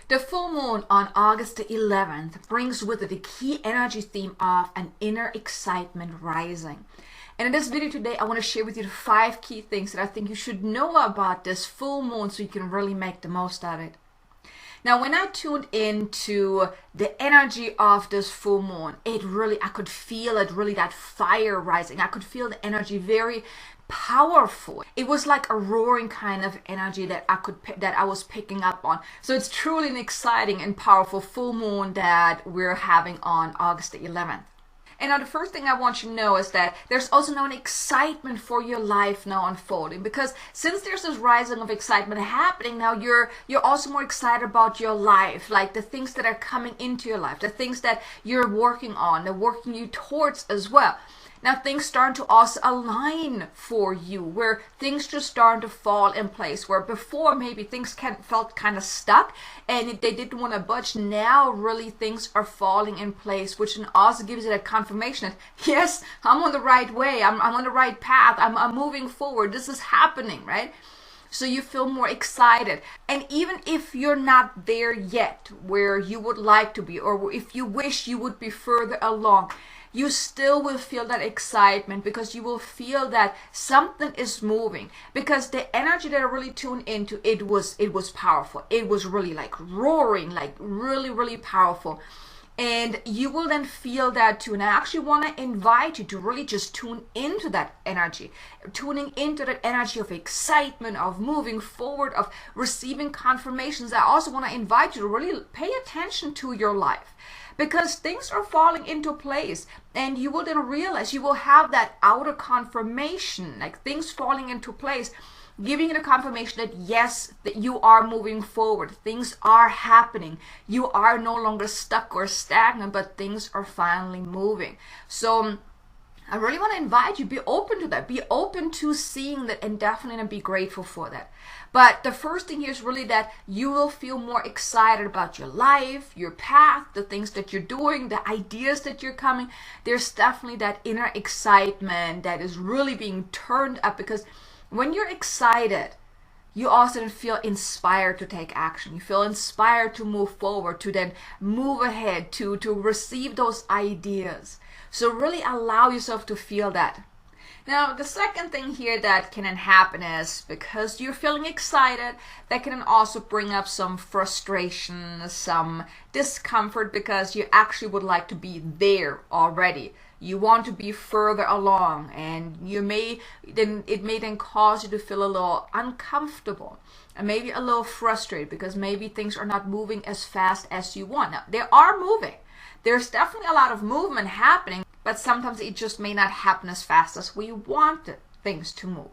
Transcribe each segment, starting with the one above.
The full moon on August the 11th brings with it the key energy theme of an inner excitement rising. And in this video today, I want to share with you the 5 key things that I think you should know about this full moon so you can really make the most of it. Now, when I tuned into the energy of this full moon, I could feel it really, that fire rising. I could feel the energy very powerful. It was like a roaring kind of energy that I was picking up on. So it's truly an exciting and powerful full moon that we're having on August the 11th. And now the first thing I want you to know is that there's also now an excitement for your life now unfolding, because since there's this rising of excitement happening now, you're also more excited about your life, like the things that are coming into your life, the things that you're working on, they're working you towards as well. Now things starting to also align for you, where things just starting to fall in place, where before maybe things felt kind of stuck and they didn't want to budge. Now really things are falling in place, which also gives you that confirmation that yes, I'm on the right way, I'm on the right path, I'm moving forward, this is happening, right? So you feel more excited. And even if you're not there yet where you would like to be, or if you wish you would be further along, you still will feel that excitement, because you will feel that something is moving, because the energy that I really tuned into, it was powerful. It was really like roaring, like really, really powerful. And you will then feel that too. And I actually want to invite you to really just tune into that energy, tuning into that energy of excitement, of moving forward, of receiving confirmations. I also want to invite you to really pay attention to your life, because things are falling into place, and you will then realize, you will have that outer confirmation, like things falling into place, giving you the confirmation that yes, that you are moving forward, things are happening, you are no longer stuck or stagnant, but things are finally moving. So I really want to invite you, be open to that, be open to seeing that, and definitely be grateful for that. But the first thing here is really that you will feel more excited about your life, your path, the things that you're doing, the ideas that you're coming. There's definitely that inner excitement that is really being turned up, because when you're excited, you also then feel inspired to take action. You feel inspired to move forward, to then move ahead, to receive those ideas. So really allow yourself to feel that. Now, the second thing here that can happen is, because you're feeling excited, that can also bring up some frustration, some discomfort, because you actually would like to be there already. You want to be further along, and it may then cause you to feel a little uncomfortable and maybe a little frustrated, because maybe things are not moving as fast as you want. Now, they are moving. There's definitely a lot of movement happening, but sometimes it just may not happen as fast as we want things to move.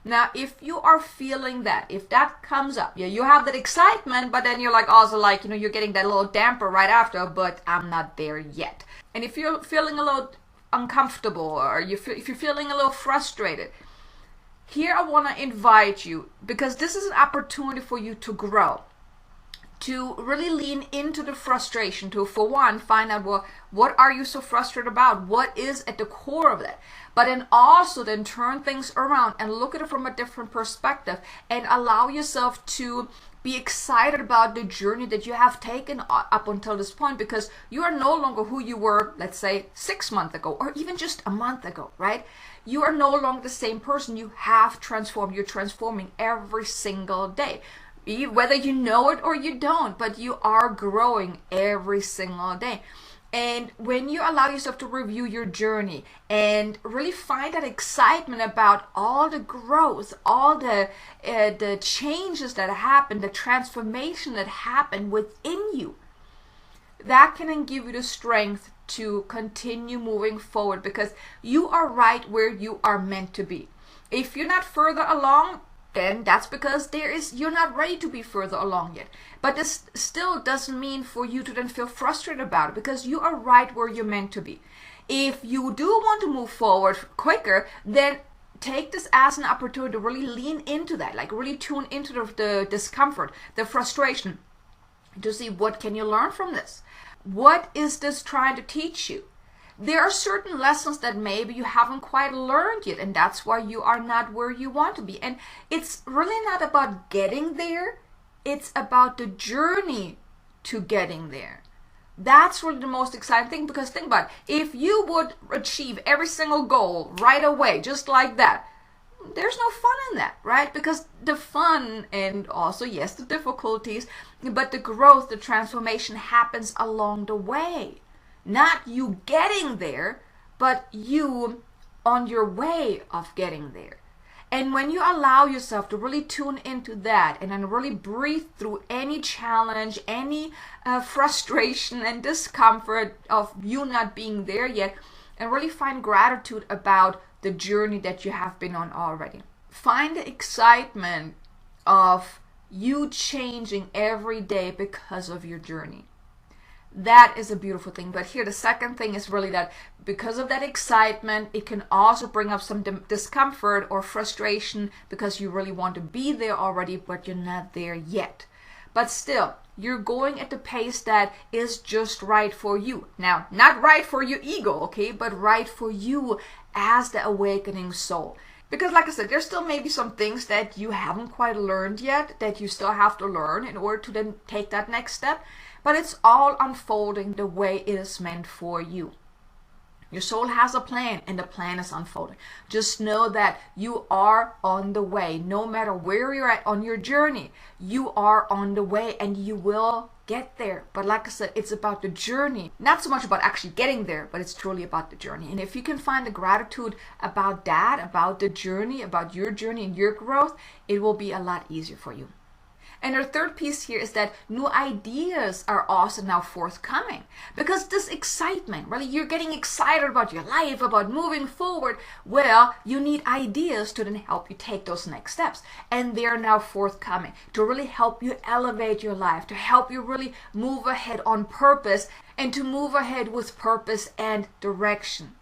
Now, if you are feeling that, if that comes up, yeah, you have that excitement, but then you're like also like, you're getting that little damper right after, but I'm not there yet. And if you're feeling a little uncomfortable, or if you're feeling a little frustrated, here I want to invite you, because this is an opportunity for you to grow, to really lean into the frustration, to, for one, find out, well, what are you so frustrated about? What is at the core of that? But then also then turn things around and look at it from a different perspective, and allow yourself to be excited about the journey that you have taken up until this point, because you are no longer who you were, let's say, 6 months ago, or even just a month ago, right? You are no longer the same person. You have transformed. You're transforming every single day, whether you know it or you don't, but you are growing every single day. And when you allow yourself to review your journey and really find that excitement about all the growth, all the changes that happen, the transformation that happened within you, that can then give you the strength to continue moving forward, because you are right where you are meant to be. If you're not further along, then that's because you're not ready to be further along yet. But this still doesn't mean for you to then feel frustrated about it, because you are right where you're meant to be. If you do want to move forward quicker, then take this as an opportunity to really lean into that, like really tune into the discomfort, the frustration, to see what can you learn from this. What is this trying to teach you? There are certain lessons that maybe you haven't quite learned yet, and that's why you are not where you want to be. And it's really not about getting there. It's about the journey to getting there. That's really the most exciting thing, because think about it. If you would achieve every single goal right away, just like that, there's no fun in that, right? Because the fun, and also, yes, the difficulties, but the growth, the transformation happens along the way. Not you getting there, but you on your way of getting there. And when you allow yourself to really tune into that and then really breathe through any challenge, any frustration and discomfort of you not being there yet, and really find gratitude about the journey that you have been on already. Find the excitement of you changing every day because of your journey. That is a beautiful thing. But here, the second thing is really that because of that excitement, it can also bring up some discomfort or frustration because you really want to be there already, but you're not there yet. But still, you're going at the pace that is just right for you. Now, not right for your ego, okay, but right for you as the awakening soul. Because like I said, there's still maybe some things that you haven't quite learned yet that you still have to learn in order to then take that next step. But it's all unfolding the way it is meant for you. Your soul has a plan, and the plan is unfolding. Just know that you are on the way. No matter where you're at on your journey, you are on the way and you will get there. But like I said, it's about the journey. Not so much about actually getting there, but it's truly about the journey. And if you can find the gratitude about that, about the journey, about your journey and your growth, it will be a lot easier for you. And our third piece here is that new ideas are also now forthcoming, because this excitement, really, you're getting excited about your life, about moving forward. Well, you need ideas to then help you take those next steps. And they're now forthcoming to really help you elevate your life, to help you really move ahead on purpose, and to move ahead with purpose and direction.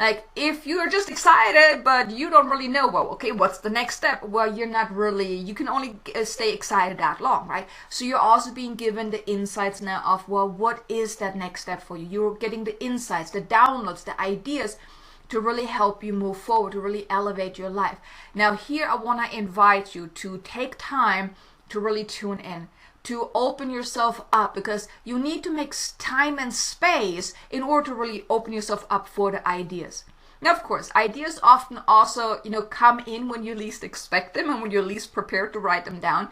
Like, if you're just excited, but you don't really know, well, okay, what's the next step? Well, you're not really, you can only stay excited that long, right? So you're also being given the insights now of, well, what is that next step for you? You're getting the insights, the downloads, the ideas to really help you move forward, to really elevate your life. Now, here I want to invite you to take time to really tune in, to open yourself up, because you need to make time and space in order to really open yourself up for the ideas. Now, of course, ideas often also, come in when you least expect them and when you're least prepared to write them down.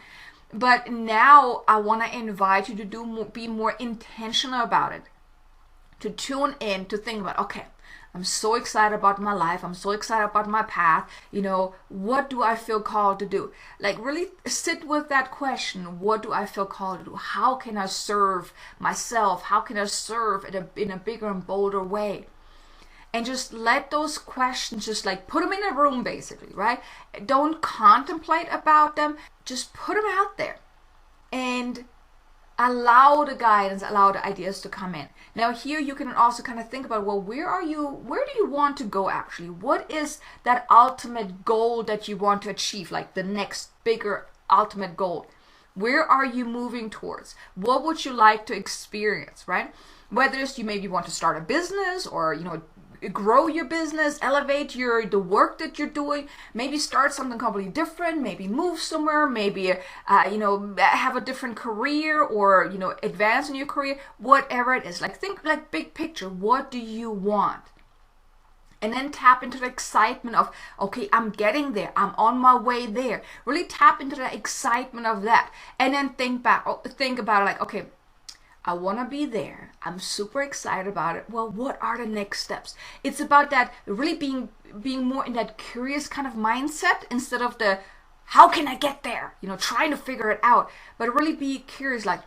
But now I want to invite you to be more intentional about it, to tune in, to think about, okay, I'm so excited about my life. I'm so excited about my path. What do I feel called to do? Like, really sit with that question. What do I feel called to do? How can I serve myself? How can I serve in a bigger and bolder way? And just let those questions, just like put them in a room, basically, right? Don't contemplate about them. Just put them out there and allow the guidance, allow the ideas to come in. Now here you can also kind of think about, well, where do you want to go actually? What is that ultimate goal that you want to achieve, like the next bigger ultimate goal? Where are you moving towards? What would you like to experience, right? Whether it's you maybe want to start a business, or grow your business, elevate the work that you're doing, maybe start something completely different, maybe move somewhere, maybe have a different career, or advance in your career, whatever it is. Like, think like big picture. What do you want? And then tap into the excitement of, okay, I'm getting there, I'm on my way there. Really tap into the excitement of that, and then think about it like, okay, I want to be there. I'm super excited about it. Well, what are the next steps? It's about that, really being more in that curious kind of mindset, instead of the, how can I get there? Trying to figure it out. But really be curious, like,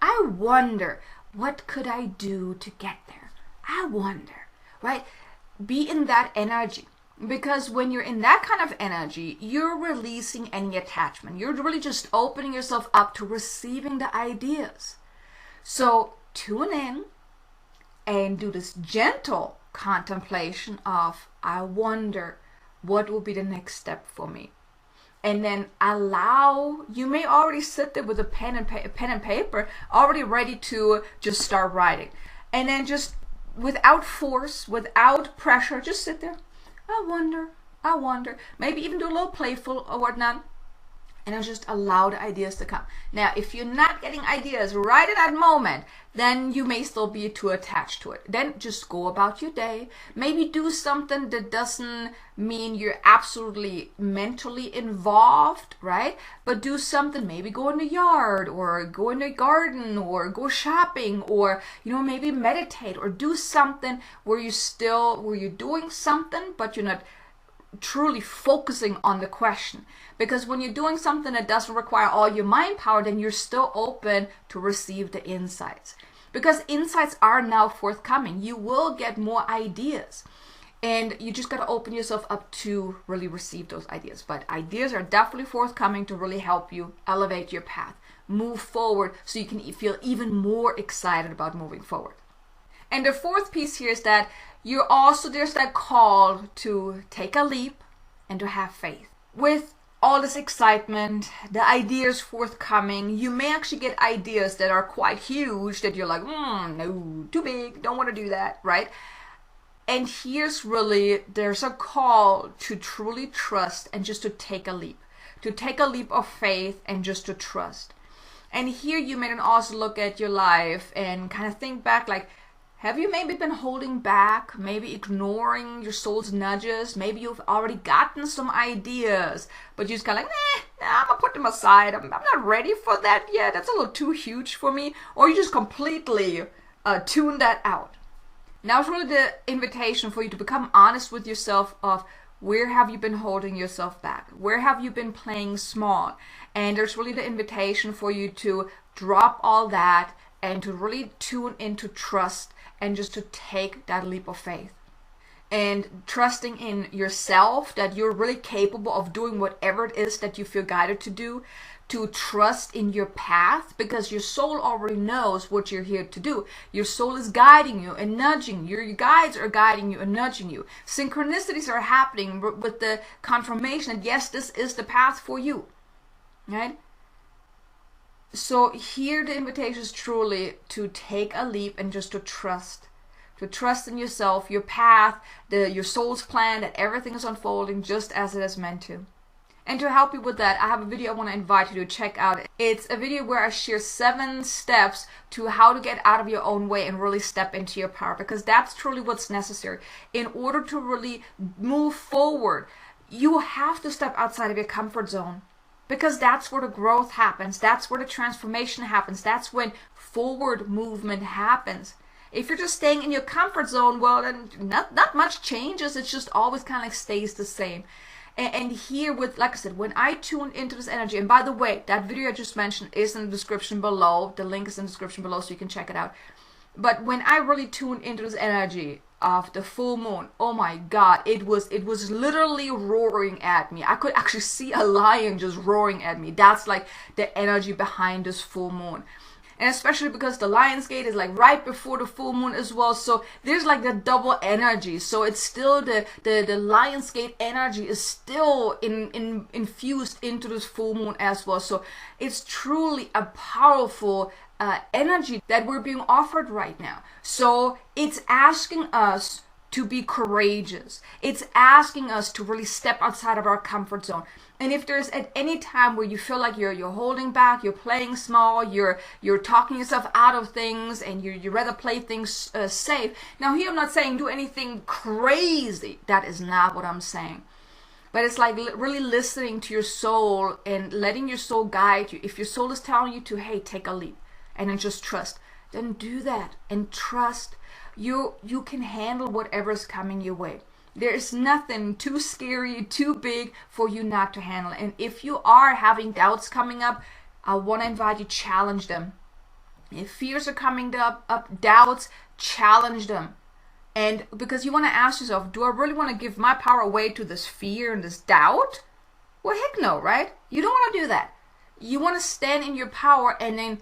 I wonder, what could I do to get there? I wonder, right? Be in that energy. Because when you're in that kind of energy, you're releasing any attachment. You're really just opening yourself up to receiving the ideas. So tune in and do this gentle contemplation of, I wonder what will be the next step for me. And then you may already sit there with a pen and paper, already ready to just start writing. And then just without force, without pressure, just sit there. I wonder. Maybe even do a little playful or whatnot. and just allow the ideas to come. Now, if you're not getting ideas right at that moment, then you may still be too attached to it. Then just go about your day. Maybe do something that doesn't mean you're absolutely mentally involved, right? But do something, maybe go in the yard or go in the garden or go shopping, or, you know, maybe meditate, or do something where you're doing something, but you're not truly focusing on the question. Because when you're doing something that doesn't require all your mind power, then you're still open to receive the insights. Because insights are now forthcoming. You will get more ideas. And you just got to open yourself up to really receive those ideas. But ideas are definitely forthcoming to really help you elevate your path, move forward, so you can feel even more excited about moving forward. And the fourth piece here is that there's that call to take a leap and to have faith. With all this excitement, the ideas forthcoming, you may actually get ideas that are quite huge that you're like, no, too big, don't want to do that, right? And there's a call to truly trust and just to take a leap of faith and just to trust. And here you may then also look at your life and kind of think back, like, have you maybe been holding back, maybe ignoring your soul's nudges? Maybe you've already gotten some ideas, but you're just kind of like, I'm gonna put them aside. I'm not ready for that yet. That's a little too huge for me. Or you just completely tune that out. Now it's really the invitation for you to become honest with yourself of where have you been holding yourself back? Where have you been playing small? And there's really the invitation for you to drop all that and to really tune into trust and just to take that leap of faith. And trusting in yourself that you're really capable of doing whatever it is that you feel guided to do. To trust in your path, because your soul already knows what you're here to do. Your soul is guiding you and nudging you. Your guides are guiding you and nudging you. Synchronicities are happening with the confirmation that yes, this is the path for you. Right? So here the invitation is truly to take a leap and just to trust. To trust in yourself, your path, your soul's plan, that everything is unfolding just as it is meant to. And to help you with that, I have a video I want to invite you to check out. It's a video where I share 7 steps to how to get out of your own way and really step into your power, because that's truly what's necessary. In order to really move forward, you have to step outside of your comfort zone, because that's where the growth happens. That's where the transformation happens. That's when forward movement happens. If you're just staying in your comfort zone, well, then not much changes. It's just always kind of like stays the same. And here with, like I said, when I tune into this energy, and by the way, that video I just mentioned is in the description below. The link is in the description below so you can check it out. But when I really tuned into this energy of the full moon, oh my God, it was literally roaring at me. I could actually see a lion just roaring at me. That's like the energy behind this full moon. And especially because the Lion's Gate is like right before the full moon as well. So there's like the double energy. So it's still the Lion's Gate energy is still infused into this full moon as well. So it's truly a powerful energy that we're being offered right now. So it's asking us to be courageous. It's asking us to really step outside of our comfort zone. And if there's at any time where you feel like you're holding back, you're playing small, you're talking yourself out of things, and you rather play things safe. Now here I'm not saying do anything crazy. That is not what I'm saying. But it's like really listening to your soul and letting your soul guide you. If your soul is telling you to, hey, take a leap and then just trust, then do that and trust. You can handle whatever is coming your way. There is nothing too scary, too big for you not to handle. And if you are having doubts coming up, I want to invite you, challenge them. If fears are coming up, doubts, challenge them. And because you want to ask yourself, do I really want to give my power away to this fear and this doubt? Well, heck no, right? You don't want to do that. You want to stand in your power and then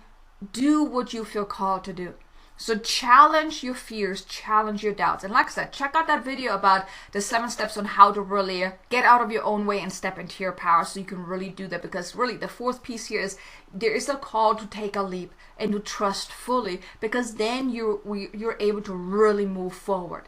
do what you feel called to do. So challenge your fears, challenge your doubts. And like I said, check out that video about the 7 steps on how to really get out of your own way and step into your power so you can really do that. Because really the 4th piece here is there is a call to take a leap and to trust fully, because then you're able to really move forward.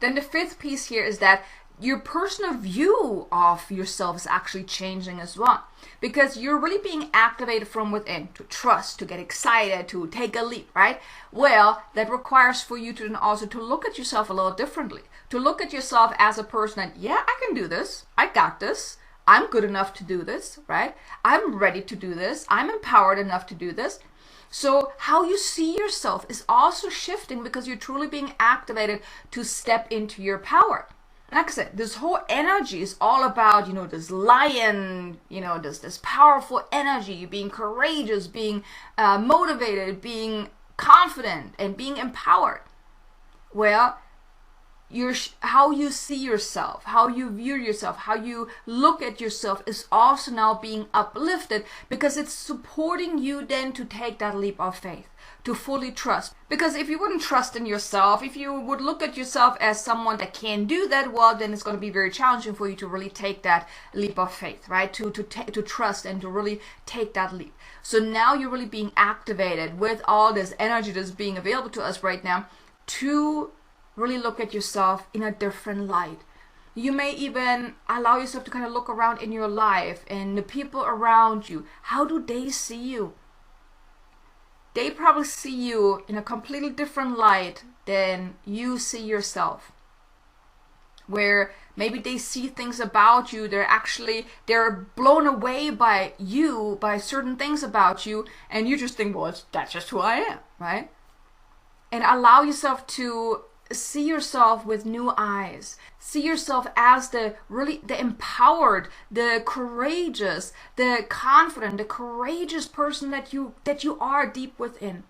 Then the 5th piece here is that your personal view of yourself is actually changing as well, because you're really being activated from within to trust, to get excited, to take a leap, right? Well, that requires for you to then also to look at yourself a little differently, to look at yourself as a person that, yeah, I can do this, I got this, I'm good enough to do this, right? I'm ready to do this, I'm empowered enough to do this. So how you see yourself is also shifting because you're truly being activated to step into your power. Like I said, this whole energy is all about, this lion, this powerful energy, being courageous, being motivated, being confident, and being empowered. Well, how you see yourself, how you view yourself, how you look at yourself is also now being uplifted, because it's supporting you then to take that leap of faith, to fully trust. Because if you wouldn't trust in yourself, if you would look at yourself as someone that can't do that, well, then it's going to be very challenging for you to really take that leap of faith, right? To trust and to really take that leap. So now you're really being activated with all this energy that's being available to us right now to really look at yourself in a different light. You may even allow yourself to kind of look around in your life and the people around you. How do they see you? They probably see you in a completely different light than you see yourself. Where maybe they see things about you, they're blown away by you, by certain things about you, and you just think, well, that's just who I am, right? And allow yourself to see yourself with new eyes. See yourself as the empowered, the courageous, the confident, the courageous person that you are deep within.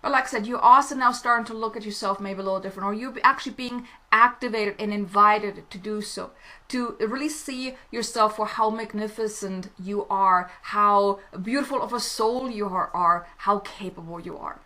But like I said, you're also now starting to look at yourself maybe a little different, or you're actually being activated and invited to do so, to really see yourself for how magnificent you are, how beautiful of a soul you are, how capable you are.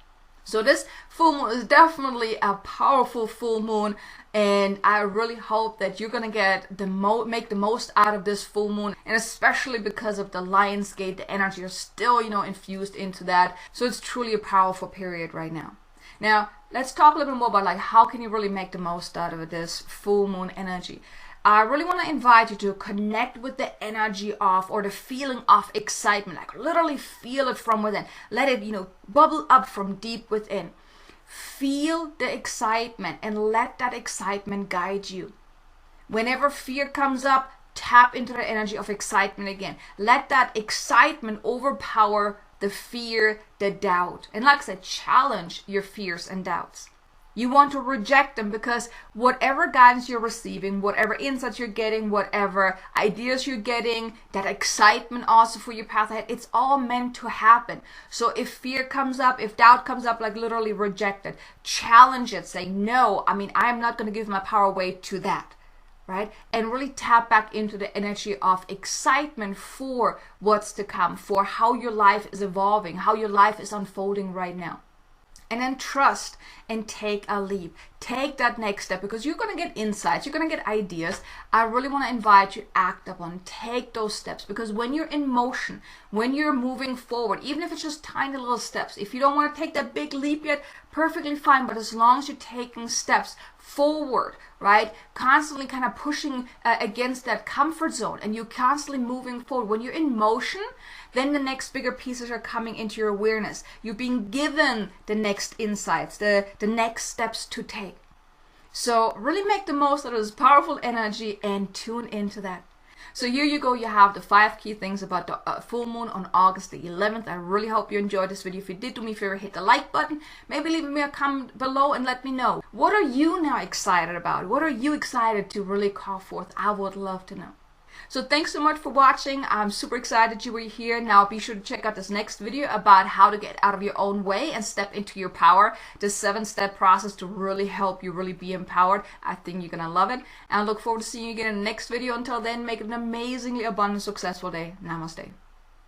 So this full moon is definitely a powerful full moon, and I really hope that you're gonna get make the most out of this full moon, and especially because of the Lion's Gate, the energy is still infused into that. So it's truly a powerful period right now. Now let's talk a little bit more about how can you really make the most out of this full moon energy. I really want to invite you to connect with the energy of, or the feeling of excitement, literally feel it from within. Let it, bubble up from deep within. Feel the excitement and let that excitement guide you. Whenever fear comes up, tap into the energy of excitement again. Let that excitement overpower the fear, the doubt. And like I said, challenge your fears and doubts. You want to reject them, because whatever guidance you're receiving, whatever insights you're getting, whatever ideas you're getting, that excitement also for your path ahead, it's all meant to happen. So if fear comes up, if doubt comes up, literally reject it. Challenge it. Say, no, I'm not going to give my power away to that. Right? And really tap back into the energy of excitement for what's to come, for how your life is evolving, how your life is unfolding right now. And then trust and take a leap. Take that next step, because you're going to get insights, you're going to get ideas. I really want to invite you to act upon, take those steps, because when you're in motion, when you're moving forward, even if it's just tiny little steps, if you don't want to take that big leap yet, perfectly fine, but as long as you're taking steps forward, right, constantly kind of pushing against that comfort zone, and you're constantly moving forward, when you're in motion, then the next bigger pieces are coming into your awareness. You're being given the next insights, the next steps to take. So really make the most of this powerful energy and tune into that. So here you go, you have the 5 key things about the full moon on August the 11th. I really hope you enjoyed this video. If you did, do me a favor, hit the like button. Maybe leave me a comment below and let me know. What are you now excited about? What are you excited to really call forth? I would love to know. So thanks so much for watching. I'm super excited you were here. Now be sure to check out this next video about how to get out of your own way and step into your power. The 7-step process to really help you really be empowered. I think you're gonna love it. And I look forward to seeing you again in the next video. Until then, make it an amazingly abundant, successful day. Namaste.